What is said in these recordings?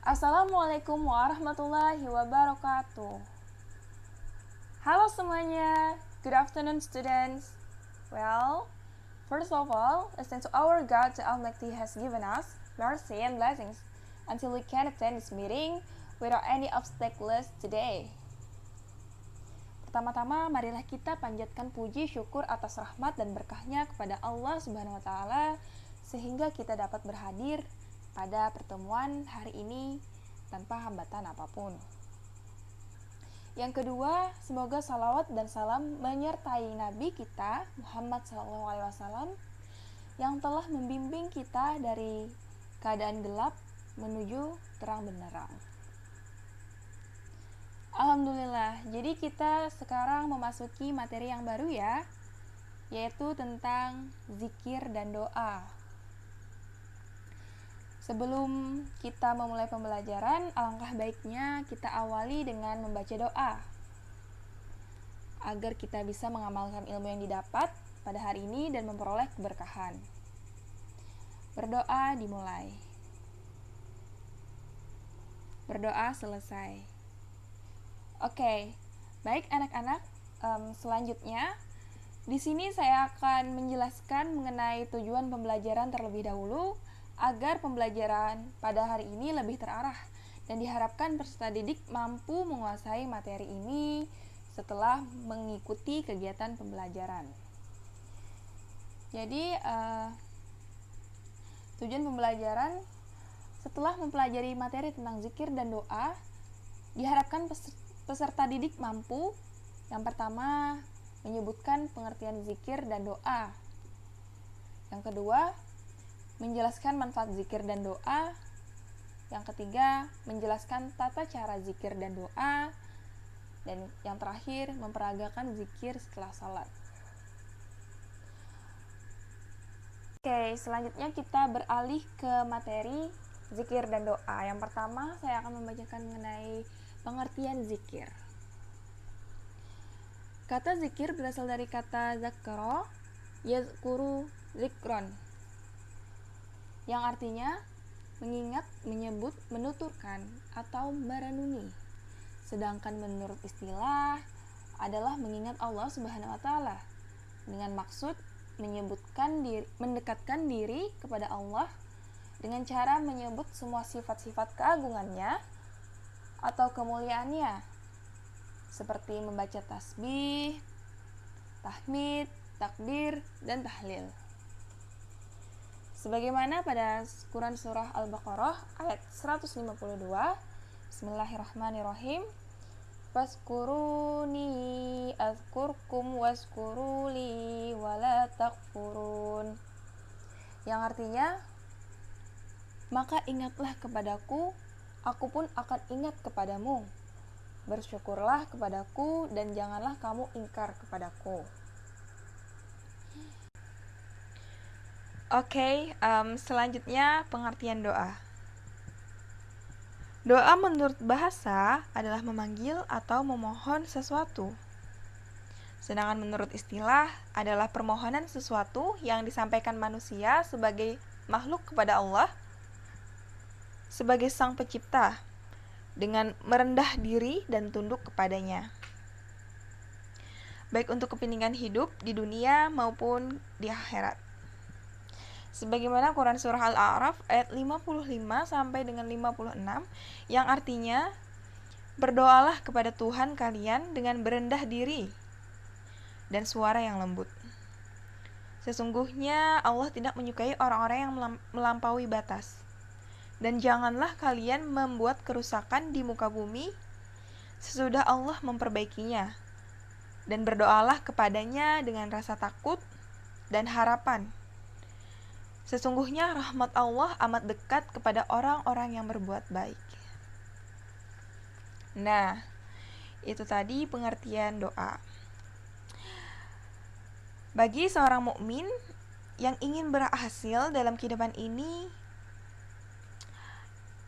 Assalamualaikum warahmatullahi wabarakatuh. Halo semuanya, good afternoon students. Well, first of all, let's thank to our God the Almighty has given us mercy and blessings until we can attend this meeting without any obstacles today. Pertama-tama, marilah kita panjatkan puji syukur atas rahmat dan berkahnya kepada Allah Subhanahu wa Ta'ala, sehingga kita dapat berhadir pada pertemuan hari ini tanpa hambatan apapun. Yang kedua, semoga salawat dan salam menyertai Nabi kita Muhammad SAW yang telah membimbing kita dari keadaan gelap menuju terang benderang. Alhamdulillah, jadi kita sekarang memasuki materi yang baru ya, yaitu tentang zikir dan doa. Sebelum kita memulai pembelajaran, alangkah baiknya kita awali dengan membaca doa agar kita bisa mengamalkan ilmu yang didapat pada hari ini dan memperoleh keberkahan. Berdoa dimulai. Berdoa selesai. Oke, baik anak-anak, selanjutnya di sini saya akan menjelaskan mengenai tujuan pembelajaran terlebih dahulu agar pembelajaran pada hari ini lebih terarah dan diharapkan peserta didik mampu menguasai materi ini setelah mengikuti kegiatan pembelajaran. Jadi, tujuan pembelajaran setelah mempelajari materi tentang zikir dan doa, diharapkan peserta didik mampu yang pertama menyebutkan pengertian zikir dan doa. Yang kedua, menjelaskan manfaat zikir dan doa. Yang ketiga, menjelaskan tata cara zikir dan doa. Dan yang terakhir, memperagakan zikir setelah salat. Oke, selanjutnya kita beralih ke materi zikir dan doa. Yang pertama, saya akan membacakan mengenai pengertian zikir. Kata zikir berasal dari kata zakaro, yazkuru zikron, yang artinya mengingat, menyebut, menuturkan, atau merenungi. Sedangkan menurut istilah adalah mengingat Allah Subhanahu wa Ta'ala dengan maksud mendekatkan diri kepada Allah dengan cara menyebut semua sifat-sifat keagungannya atau kemuliaannya, seperti membaca tasbih, tahmid, takbir, dan tahlil. Sebagaimana pada Quran Surah Al-Baqarah ayat 152, Bismillahirrahmanirrahim, Waskuruni azkurkum waskuruli wala takfurun, yang artinya, maka ingatlah kepadaku, aku pun akan ingat kepadamu. Bersyukurlah kepadaku dan janganlah kamu ingkar kepadaku. Oke, selanjutnya pengertian doa. Doa menurut bahasa adalah memanggil atau memohon sesuatu. Sedangkan menurut istilah adalah permohonan sesuatu yang disampaikan manusia sebagai makhluk kepada Allah sebagai Sang Pencipta dengan merendah diri dan tunduk kepadanya, baik untuk kepentingan hidup di dunia maupun di akhirat. Sebagaimana Quran Surah Al-A'raf ayat 55 sampai dengan 56 yang artinya, berdoalah kepada Tuhan kalian dengan berendah diri dan suara yang lembut. Sesungguhnya Allah tidak menyukai orang-orang yang melampaui batas. Dan janganlah kalian membuat kerusakan di muka bumi sesudah Allah memperbaikinya. Dan berdoalah kepadanya dengan rasa takut dan harapan. Sesungguhnya rahmat Allah amat dekat kepada orang-orang yang berbuat baik. Nah, itu tadi pengertian doa. Bagi seorang mukmin yang ingin berhasil dalam kehidupan ini,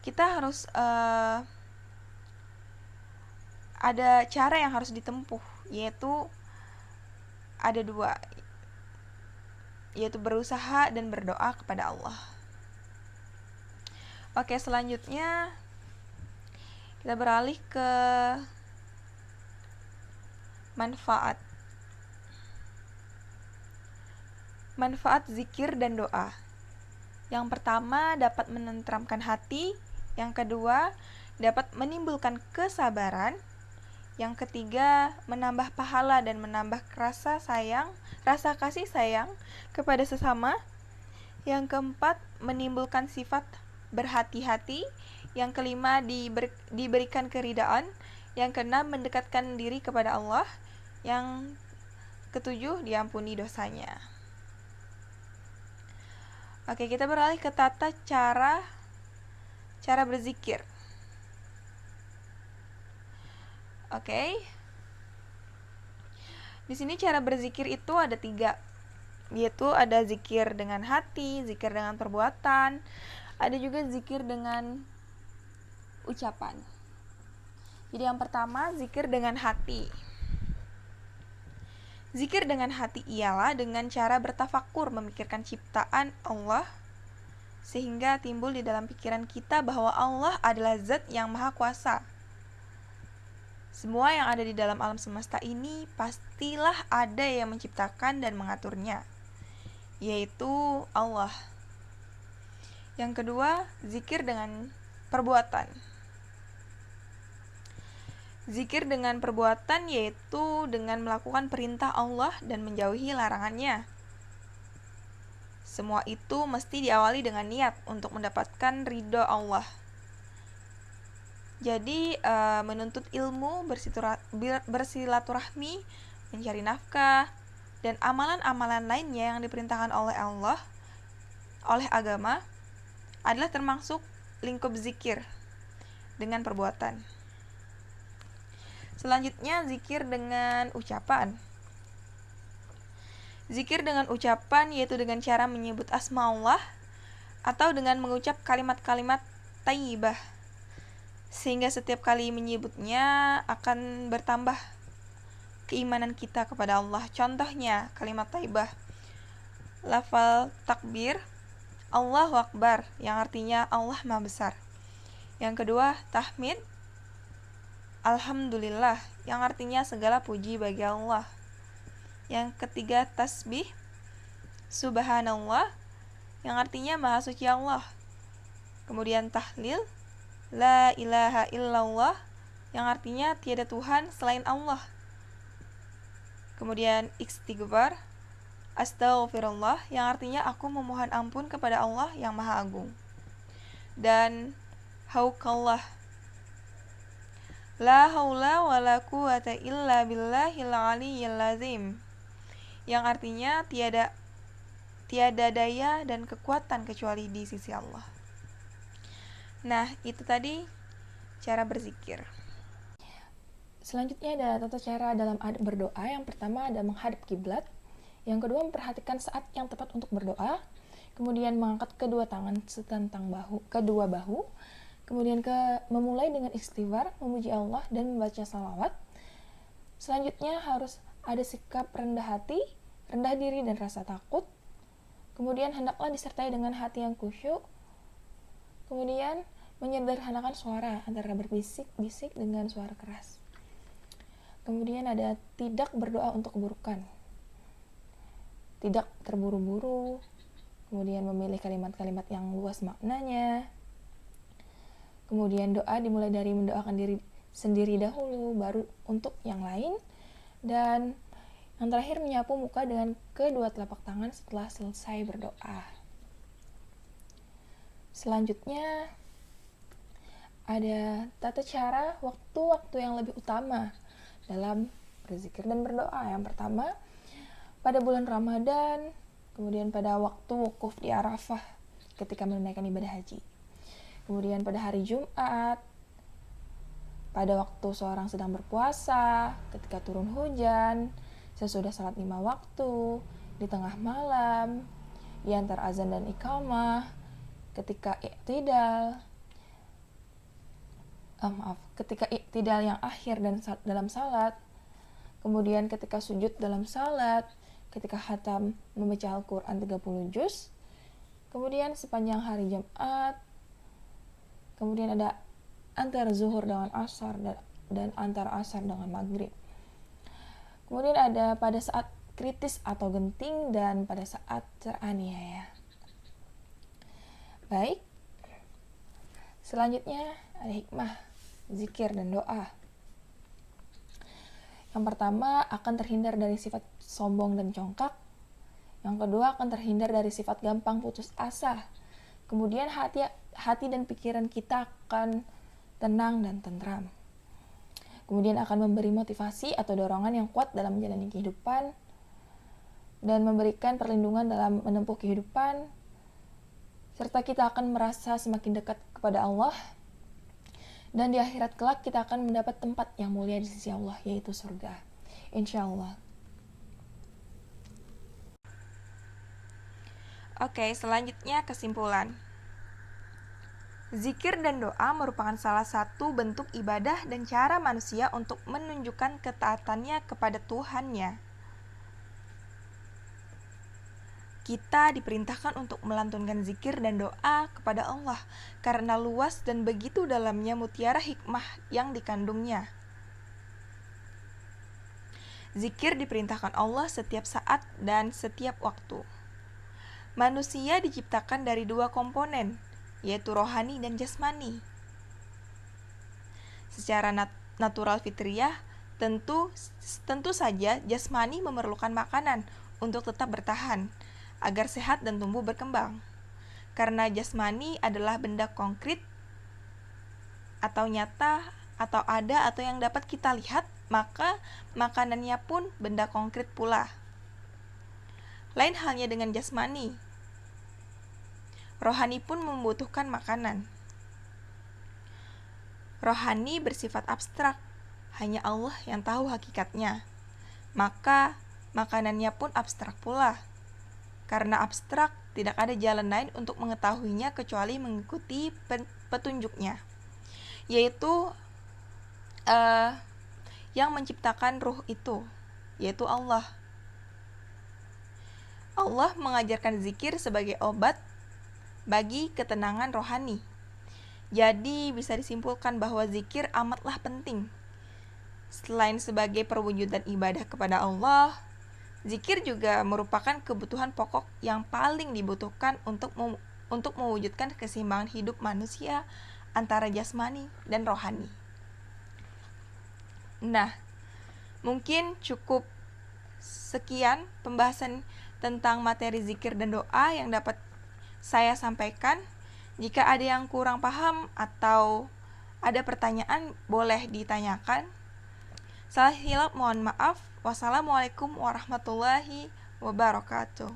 kita harus ada cara yang harus ditempuh, yaitu ada dua, yaitu berusaha dan berdoa kepada Allah. Oke, selanjutnya Kita beralih ke manfaat. Manfaat zikir dan doa. Yang pertama, dapat menenteramkan hati. Yang kedua, dapat menimbulkan kesabaran. Yang ketiga, menambah pahala dan menambah rasa kasih sayang kepada sesama. Yang keempat, menimbulkan sifat berhati-hati. Yang kelima, diberikan keridaan. Yang keenam, mendekatkan diri kepada Allah. Yang ketujuh, diampuni dosanya. Oke, kita beralih ke tata cara berzikir. Oke. Di sini cara berzikir itu ada 3, yaitu ada zikir dengan hati, zikir dengan perbuatan, ada juga zikir dengan ucapan. Jadi yang pertama, zikir dengan hati. Zikir dengan hati ialah dengan cara bertafakur memikirkan ciptaan Allah, sehingga timbul di dalam pikiran kita bahwa Allah adalah zat yang maha kuasa. Semua yang ada di dalam alam semesta ini pastilah ada yang menciptakan dan mengaturnya, yaitu Allah. Yang kedua, zikir dengan perbuatan. Zikir dengan perbuatan yaitu dengan melakukan perintah Allah dan menjauhi larangannya. Semua itu mesti diawali dengan niat untuk mendapatkan ridho Allah. Jadi menuntut ilmu, bersilaturahmi, mencari nafkah, dan amalan-amalan lainnya yang diperintahkan oleh Allah, oleh agama, adalah termasuk lingkup zikir dengan perbuatan. Selanjutnya, zikir dengan ucapan. Zikir dengan ucapan yaitu dengan cara menyebut asma Allah atau dengan mengucap kalimat-kalimat thayyibah, sehingga setiap kali menyebutnya akan bertambah keimanan kita kepada Allah. Contohnya, kalimat thayyibah, lafal takbir, Allahu Akbar, yang artinya Allah Maha Besar. Yang kedua, tahmid, Alhamdulillah, yang artinya segala puji bagi Allah. Yang ketiga, tasbih, Subhanallah, yang artinya Maha Suci Allah. Kemudian tahlil, La ilaha illallah, yang artinya tiada Tuhan selain Allah. Kemudian istighfar, Astaghfirullah, yang artinya aku memohon ampun kepada Allah yang Maha Agung. Dan haukallah, La haula wa la quwata illa billahil aliyyil azim, yang artinya tiada daya dan kekuatan kecuali di sisi Allah. Nah, itu tadi cara berzikir. Selanjutnya ada tata cara dalam berdoa. Yang pertama ada menghadap kiblat. Yang kedua, memperhatikan saat yang tepat untuk berdoa. Kemudian mengangkat kedua tangan setentang kedua bahu. Kemudian memulai dengan istighfar, memuji Allah, dan membaca salawat. Selanjutnya harus ada sikap rendah hati, rendah diri, dan rasa takut. Kemudian hendaklah disertai dengan hati yang khusyuk. Kemudian menyederhanakan suara antara berbisik-bisik dengan suara keras. Kemudian ada tidak berdoa untuk keburukan. Tidak terburu-buru. Kemudian memilih kalimat-kalimat yang luas maknanya. Kemudian doa dimulai dari mendoakan diri sendiri dahulu, baru untuk yang lain. Dan yang terakhir, menyapu muka dengan kedua telapak tangan setelah selesai berdoa. Selanjutnya ada tata cara waktu-waktu yang lebih utama dalam berzikir dan berdoa. Yang pertama, pada bulan Ramadan, kemudian pada waktu wukuf di Arafah ketika menunaikan ibadah haji. Kemudian pada hari Jumat, pada waktu seorang sedang berpuasa, ketika turun hujan, sesudah salat 5 waktu, di tengah malam, di antara azan dan iqamah, ketika iktidal yang akhir dan dalam salat, kemudian ketika sujud dalam salat, ketika khatam membaca Al-Quran 30 juz, kemudian sepanjang hari Jumat, kemudian ada antara zuhur dengan asar dan antara asar dengan maghrib. Kemudian ada pada saat kritis atau genting dan pada saat teraniaya. Baik, selanjutnya ada hikmah zikir dan doa. Yang pertama, akan terhindar dari sifat sombong dan congkak. Yang kedua, akan terhindar dari sifat gampang putus asa. Kemudian hati dan pikiran kita akan tenang dan tentram. Kemudian akan memberi motivasi atau dorongan yang kuat dalam menjalani kehidupan dan memberikan perlindungan dalam menempuh kehidupan, serta kita akan merasa semakin dekat kepada Allah, dan di akhirat kelak kita akan mendapat tempat yang mulia di sisi Allah, yaitu surga, insya Allah. Oke, selanjutnya kesimpulan. Zikir dan doa merupakan salah satu bentuk ibadah dan cara manusia untuk menunjukkan ketaatannya kepada Tuhannya. Kita diperintahkan untuk melantunkan zikir dan doa kepada Allah karena luas dan begitu dalamnya mutiara hikmah yang dikandungnya. Zikir diperintahkan Allah setiap saat dan setiap waktu. Manusia diciptakan dari dua komponen, yaitu rohani dan jasmani. Secara natural fitriyah, tentu saja jasmani memerlukan makanan untuk tetap bertahan, agar sehat dan tumbuh berkembang. Karena jasmani adalah benda konkret atau nyata atau ada atau yang dapat kita lihat, maka makanannya pun benda konkret pula. Lain halnya dengan jasmani. Rohani pun membutuhkan makanan. Rohani bersifat abstrak, hanya Allah yang tahu hakikatnya. Maka makanannya pun abstrak pula. Karena abstrak, tidak ada jalan lain untuk mengetahuinya kecuali mengikuti petunjuknya, yaitu yang menciptakan ruh itu, yaitu Allah. Allah mengajarkan zikir sebagai obat bagi ketenangan rohani. Jadi bisa disimpulkan bahwa zikir amatlah penting. Selain sebagai perwujudan ibadah kepada Allah, zikir juga merupakan kebutuhan pokok yang paling dibutuhkan untuk mewujudkan keseimbangan hidup manusia antara jasmani dan rohani. Nah, mungkin cukup sekian pembahasan tentang materi zikir dan doa yang dapat saya sampaikan. Jika ada yang kurang paham atau ada pertanyaan, boleh ditanyakan. Salah hilap mohon maaf. Wassalamualaikum warahmatullahi wabarakatuh.